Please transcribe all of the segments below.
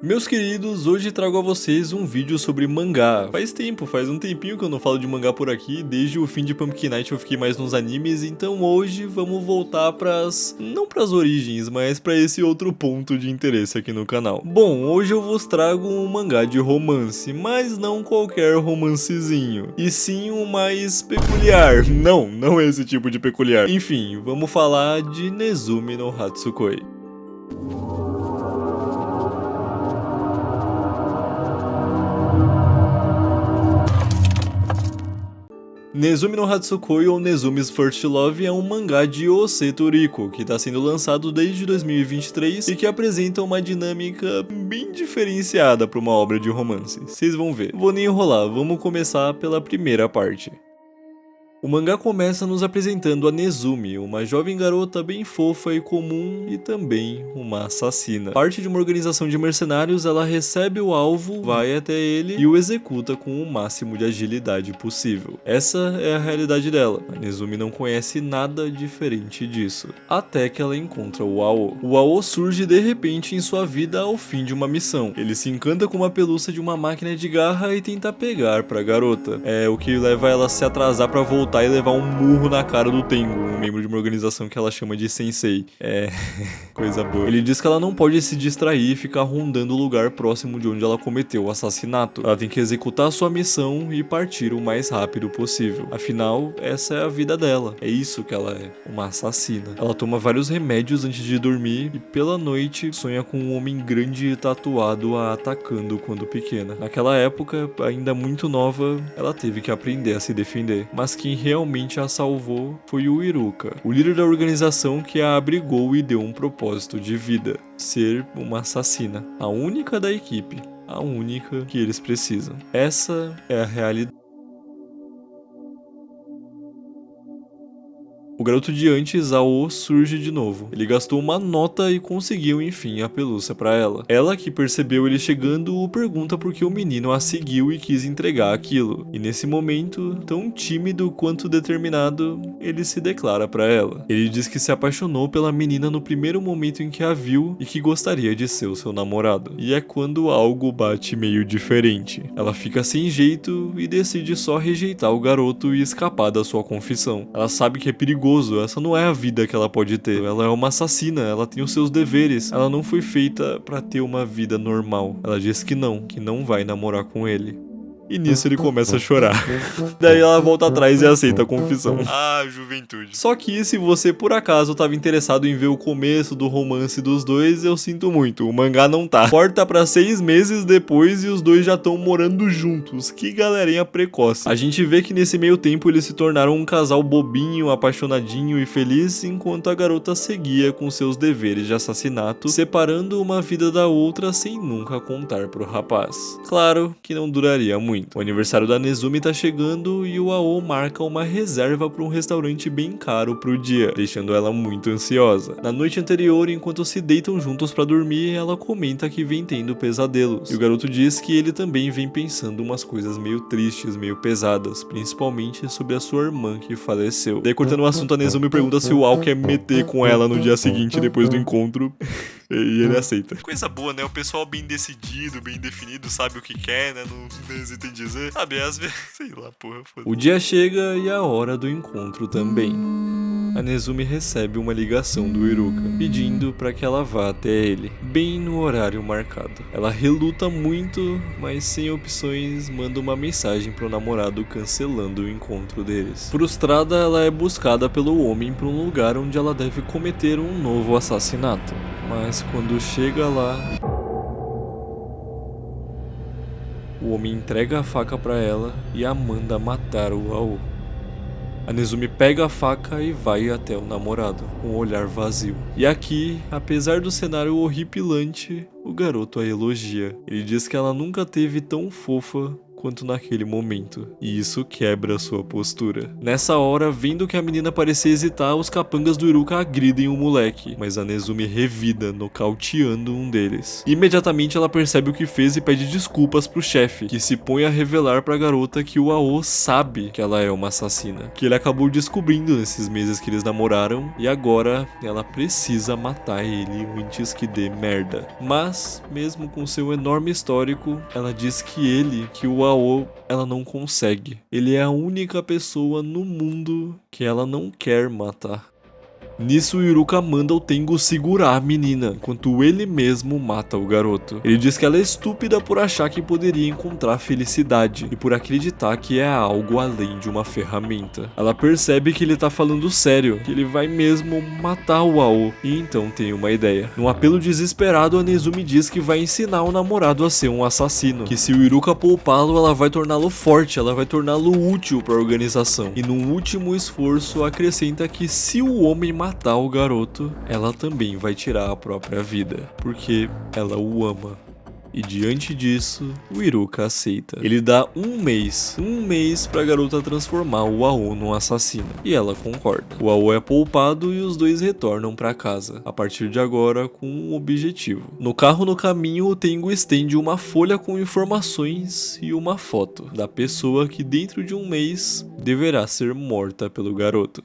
Meus queridos, hoje trago a vocês um vídeo sobre mangá. Faz um tempinho que eu não falo de mangá por aqui, desde o fim de Pumpkin Night eu fiquei mais nos animes, então hoje vamos voltar não pras origens, mas pra esse outro ponto de interesse aqui no canal. Bom, hoje eu vos trago um mangá de romance, mas não qualquer romancezinho, e sim um mais peculiar. Não esse tipo de peculiar. Enfim, vamos falar de Nezumi no Hatsukoi. Nezumi no Hatsukoi ou Nezumi's First Love é um mangá de Oseto Riko, que está sendo lançado desde 2023 e que apresenta uma dinâmica bem diferenciada para uma obra de romance. Vocês vão ver. Vou nem enrolar, vamos começar pela primeira parte. O mangá começa nos apresentando a Nezumi, uma jovem garota bem fofa e comum e também uma assassina. Parte de uma organização de mercenários, ela recebe o alvo, vai até ele e o executa com o máximo de agilidade possível. Essa é a realidade dela. A Nezumi não conhece nada diferente disso. Até que ela encontra o Ao. O Ao surge de repente em sua vida ao fim de uma missão. Ele se encanta com uma pelúcia de uma máquina de garra e tenta pegar pra garota. É o que leva ela a se atrasar pra voltar e levar um murro na cara do Tengu, um membro de uma organização que ela chama de Sensei. Coisa boa. Ele diz que ela não pode se distrair e ficar rondando o lugar próximo de onde ela cometeu o assassinato. Ela tem que executar sua missão e partir o mais rápido possível. Afinal, essa é a vida dela. É isso que ela é, uma assassina. Ela toma vários remédios antes de dormir e pela noite sonha com um homem grande e tatuado a atacando quando pequena. Naquela época, ainda muito nova, ela teve que aprender a se defender. Mas quem realmente a salvou foi o Iruka, o líder da organização que a abrigou e deu um propósito de vida: ser uma assassina, a única da equipe, a única que eles precisam. Essa é a realidade. O garoto de antes, Ao, surge de novo. Ele gastou uma nota e conseguiu enfim a pelúcia pra ela. Ela, que percebeu ele chegando, o pergunta por que o menino a seguiu e quis entregar aquilo. E nesse momento, tão tímido quanto determinado, ele se declara pra ela. Ele diz que se apaixonou pela menina no primeiro momento em que a viu e que gostaria de ser o seu namorado. E é quando algo bate meio diferente. Ela fica sem jeito e decide só rejeitar o garoto e escapar da sua confissão. Ela sabe que é perigoso. Essa não é a vida que ela pode ter. Ela é uma assassina, ela tem os seus deveres. Ela não foi feita pra ter uma vida normal. Ela diz que não vai namorar com ele. E nisso ele começa a chorar. Daí ela volta atrás e aceita a confissão. Ah, juventude. Só que se você por acaso estava interessado em ver o começo do romance dos dois, eu sinto muito, o mangá não tá. Corta pra 6 meses depois e os dois já estão morando juntos. Que galerinha precoce. A gente vê que nesse meio tempo eles se tornaram um casal bobinho, apaixonadinho e feliz, enquanto a garota seguia com seus deveres de assassinato, separando uma vida da outra sem nunca contar pro rapaz. Claro que não duraria muito. O aniversário da Nezumi tá chegando e o Ao marca uma reserva para um restaurante bem caro pro dia, deixando ela muito ansiosa. Na noite anterior, enquanto se deitam juntos para dormir, ela comenta que vem tendo pesadelos. E o garoto diz que ele também vem pensando umas coisas meio tristes, meio pesadas, principalmente sobre a sua irmã que faleceu. Daí, cortando o assunto, a Nezumi pergunta se o Ao quer meter com ela no dia seguinte, depois do encontro. E ele aceita. Coisa boa, né? O pessoal bem decidido, bem definido, sabe o que quer, né? Não hesita em dizer. Sabe, às vezes, sei lá, porra. O dia chega e a hora do encontro também. A Nezumi recebe uma ligação do Iruka, pedindo para que ela vá até ele, bem no horário marcado. Ela reluta muito, mas sem opções, manda uma mensagem pro namorado cancelando o encontro deles. Frustrada, ela é buscada pelo homem para um lugar onde ela deve cometer um novo assassinato. Mas quando chega lá, o homem entrega a faca pra ela e a manda matar o Ao. A Nezumi pega a faca e vai até o namorado, com o olhar vazio. E aqui, apesar do cenário horripilante, o garoto a elogia. Ele diz que ela nunca teve tão fofa quanto naquele momento, e isso quebra sua postura. Nessa hora, vendo que a menina parecia hesitar, os capangas do Iruka agridem o moleque, mas a Nezumi revida, nocauteando um deles. Imediatamente ela percebe o que fez e pede desculpas pro chefe, que se põe a revelar pra garota que o Ao sabe que ela é uma assassina, que ele acabou descobrindo nesses meses que eles namoraram, e agora ela precisa matar ele antes que dê merda. Mas, mesmo com seu enorme histórico, ela diz que o Ao, ela não consegue. Ele é a única pessoa no mundo que ela não quer matar. Nisso, o Iruka manda o Tengu segurar a menina, enquanto ele mesmo mata o garoto. Ele diz que ela é estúpida por achar que poderia encontrar felicidade e por acreditar que é algo além de uma ferramenta. Ela percebe que ele tá falando sério, que ele vai mesmo matar o Ao, e então tem uma ideia. Num apelo desesperado, a Nezumi diz que vai ensinar o namorado a ser um assassino, que se o Iruka poupá-lo, ela vai torná-lo forte, ela vai torná-lo útil para a organização. E num último esforço, acrescenta que se o homem matar o garoto, ela também vai tirar a própria vida, porque ela o ama. E diante disso, o Iruka aceita. Ele dá um mês pra garota transformar o Ao num assassino, e ela concorda. O Ao é poupado e os dois retornam pra casa, a partir de agora com um objetivo. No carro no caminho, o Tengu estende uma folha com informações e uma foto da pessoa que dentro de um mês deverá ser morta pelo garoto.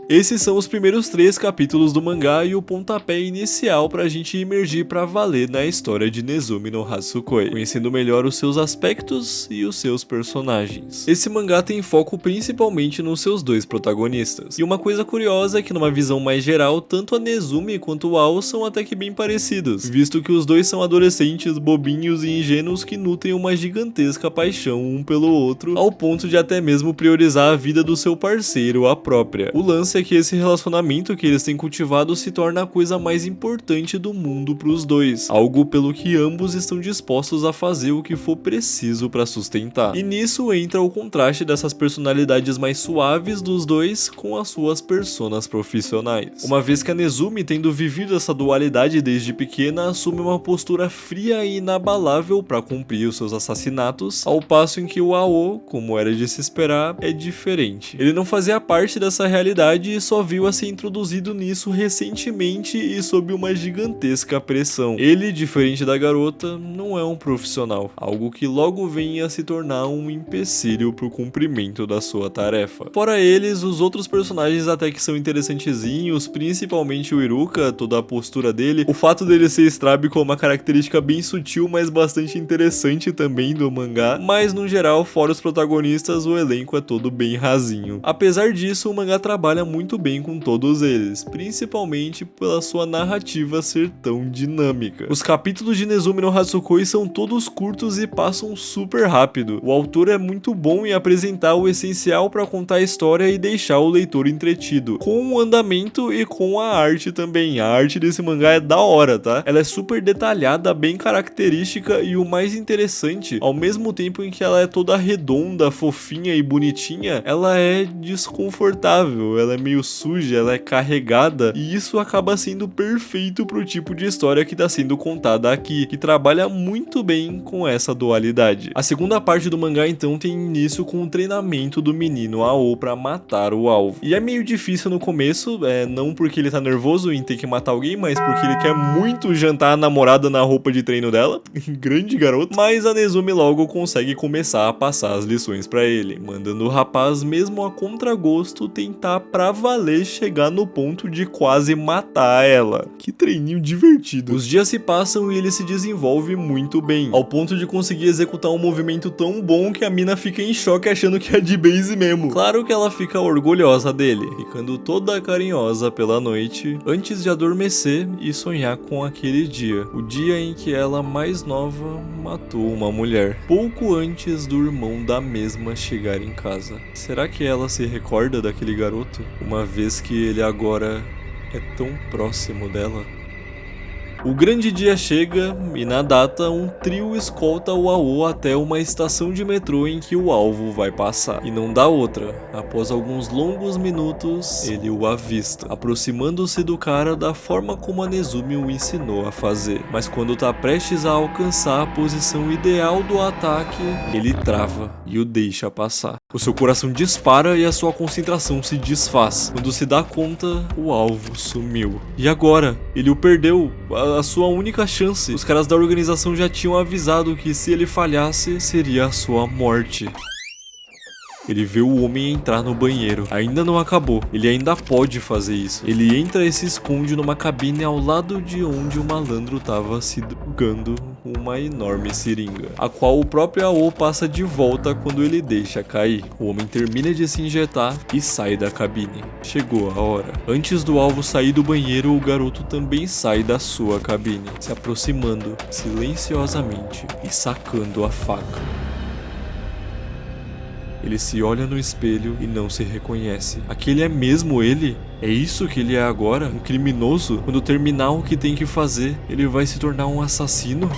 Esses são os primeiros 3 capítulos do mangá e o pontapé inicial pra gente imergir pra valer na história de Nezumi no Hatsukoi, conhecendo melhor os seus aspectos e os seus personagens. Esse mangá tem foco principalmente nos seus 2 protagonistas, e uma coisa curiosa é que numa visão mais geral, tanto a Nezumi quanto o Ao são até que bem parecidos, visto que os dois são adolescentes bobinhos e ingênuos que nutrem uma gigantesca paixão um pelo outro, ao ponto de até mesmo priorizar a vida do seu parceiro, a própria. O lance é que esse relacionamento que eles têm cultivado se torna a coisa mais importante do mundo pros dois, algo pelo que ambos estão dispostos a fazer o que for preciso para sustentar. E nisso entra o contraste dessas personalidades mais suaves dos dois com as suas personas profissionais. Uma vez que a Nezumi, tendo vivido essa dualidade desde pequena, assume uma postura fria e inabalável para cumprir os seus assassinatos, ao passo em que o Ao, como era de se esperar, é diferente. Ele não fazia parte dessa realidade e só viu a ser introduzido nisso recentemente e sob uma gigantesca pressão. Ele, diferente da garota, não é um profissional, algo que logo vem a se tornar um empecilho pro cumprimento da sua tarefa. Fora eles, os outros personagens até que são interessantezinhos, principalmente o Iruka, toda a postura dele, o fato dele ser estrábico é uma característica bem sutil, mas bastante interessante também do mangá, mas no geral, fora os protagonistas, o elenco é todo bem rasinho. Apesar disso, o mangá trabalha muito bem com todos eles, principalmente pela sua narrativa ser tão dinâmica. Os capítulos de Nezumi no Hatsukoi são todos curtos e passam super rápido. O autor é muito bom em apresentar o essencial para contar a história e deixar o leitor entretido, com o andamento e com a arte também. A arte desse mangá é da hora, tá? Ela é super detalhada, bem característica e o mais interessante, ao mesmo tempo em que ela é toda redonda, fofinha e bonitinha, ela é desconfortável, ela é meio suja, ela é carregada, e isso acaba sendo perfeito pro tipo de história que tá sendo contada aqui, que trabalha muito bem com essa dualidade. A segunda parte do mangá então tem início com o treinamento do menino Ao pra matar o alvo. E é meio difícil no começo, não porque ele tá nervoso em ter que matar alguém, mas porque ele quer muito jantar a namorada na roupa de treino dela, grande garoto, mas a Nezumi logo consegue começar a passar as lições pra ele, mandando o rapaz, mesmo a contragosto, tentar pra valer chegar no ponto de quase matar ela. Que treininho divertido. Os dias se passam e ele se desenvolve muito bem, ao ponto de conseguir executar um movimento tão bom que a mina fica em choque achando que é de base mesmo. Claro que ela fica orgulhosa dele, ficando toda carinhosa pela noite, antes de adormecer e sonhar com aquele dia, o dia em que ela, mais nova, matou uma mulher, pouco antes do irmão da mesma chegar em casa. Será que ela se recorda daquele garoto, uma vez que ele agora é tão próximo dela? O grande dia chega e na data um trio escolta o Ao até uma estação de metrô em que o alvo vai passar. E não dá outra. Após alguns longos minutos, ele o avista, aproximando-se do cara da forma como a Nezumi o ensinou a fazer. Mas quando tá prestes a alcançar a posição ideal do ataque, ele trava e o deixa passar. O seu coração dispara e a sua concentração se desfaz. Quando se dá conta, o alvo sumiu. E agora? Ele o perdeu, a sua única chance. Os caras da organização já tinham avisado que se ele falhasse, seria a sua morte. Ele vê o homem entrar no banheiro. Ainda não acabou. Ele ainda pode fazer isso. Ele entra e se esconde numa cabine ao lado de onde o malandro tava se drogando uma enorme seringa, a qual o próprio Ao passa de volta quando ele deixa cair. O homem termina de se injetar e sai da cabine. Chegou a hora. Antes do alvo sair do banheiro, o garoto também sai da sua cabine, se aproximando silenciosamente e sacando a faca. Ele se olha no espelho e não se reconhece. Aquele é mesmo ele? É isso que ele é agora? Um criminoso? Quando terminar o que tem que fazer, ele vai se tornar um assassino?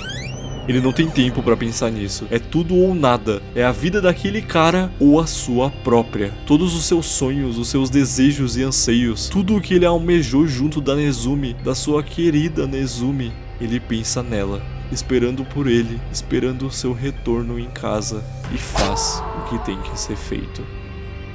Ele não tem tempo pra pensar nisso. É tudo ou nada. É a vida daquele cara ou a sua própria. Todos os seus sonhos, os seus desejos e anseios, tudo o que ele almejou junto da Nezumi, da sua querida Nezumi, ele pensa nela, esperando por ele, esperando o seu retorno em casa, e faz o que tem que ser feito.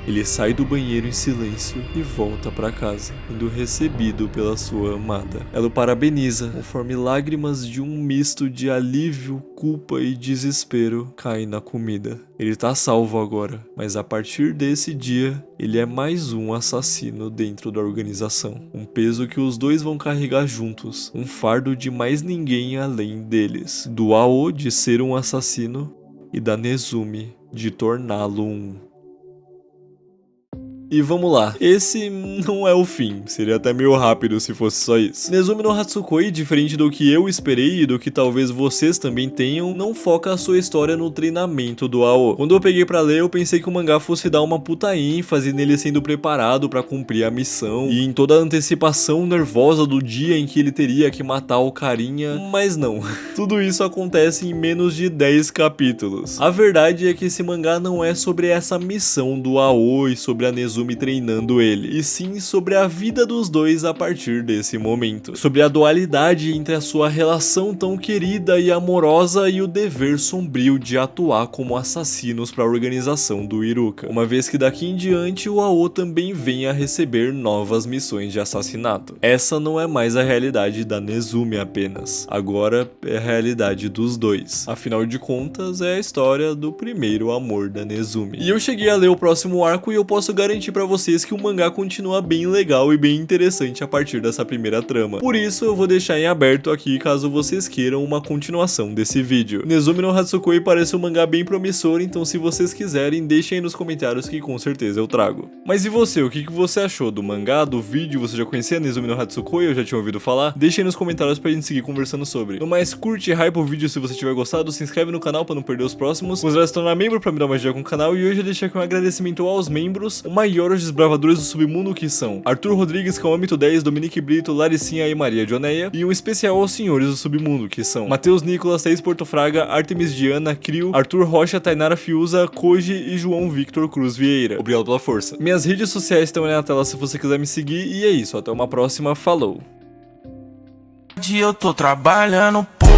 Ele sai do banheiro em silêncio e volta para casa, sendo recebido pela sua amada. Ela o parabeniza, conforme lágrimas de um misto de alívio, culpa e desespero caem na comida. Ele tá salvo agora, mas a partir desse dia, ele é mais um assassino dentro da organização. Um peso que os dois vão carregar juntos, um fardo de mais ninguém além deles. Do Ao de ser um assassino e da Nezumi de torná-lo um. E vamos lá, esse não é o fim, seria até meio rápido se fosse só isso. Nezumi no Hatsukoi, diferente do que eu esperei e do que talvez vocês também tenham, não foca a sua história no treinamento do Ao. Quando eu peguei pra ler, eu pensei que o mangá fosse dar uma puta ênfase nele sendo preparado pra cumprir a missão e em toda a antecipação nervosa do dia em que ele teria que matar o carinha, mas não. Tudo isso acontece em menos de 10 capítulos. A verdade é que esse mangá não é sobre essa missão do Ao e sobre a Nezumi treinando ele, e sim sobre a vida dos dois a partir desse momento, sobre a dualidade entre a sua relação tão querida e amorosa e o dever sombrio de atuar como assassinos para a organização do Iruka, uma vez que daqui em diante o Ao também vem a receber novas missões de assassinato. Essa não é mais a realidade da Nezumi apenas, agora é a realidade dos dois, afinal de contas é a história do primeiro amor da Nezumi. E eu cheguei a ler o próximo arco e eu posso garantir pra vocês que o mangá continua bem legal e bem interessante a partir dessa primeira trama. Por isso eu vou deixar em aberto aqui caso vocês queiram uma continuação desse vídeo. Nezumi no Hatsukoi parece um mangá bem promissor, então se vocês quiserem, deixem aí nos comentários que com certeza eu trago. Mas e você, o que você achou do mangá, do vídeo? Você já conhecia Nezumi no Hatsukoi? Eu já tinha ouvido falar? Deixem aí nos comentários pra gente seguir conversando sobre. No mais, curte e hype o vídeo se você tiver gostado, se inscreve no canal pra não perder os próximos, considere se tornar membro pra me dar uma ajuda com o canal, e hoje eu deixei aqui um agradecimento aos membros, o maior os desbravadores do submundo, que são Arthur Rodrigues, Kaomito 10, Dominique Brito, Laricinha e Maria Dioneia, e um especial aos senhores do submundo, que são Matheus Nicolas, Thaís Portofraga, Artemis Diana, Crio, Arthur Rocha, Tainara Fiuza, Koji e João Victor Cruz Vieira. Obrigado pela força. Minhas redes sociais estão aí na tela se você quiser me seguir, e é isso, até uma próxima, falou! Eu tô trabalhando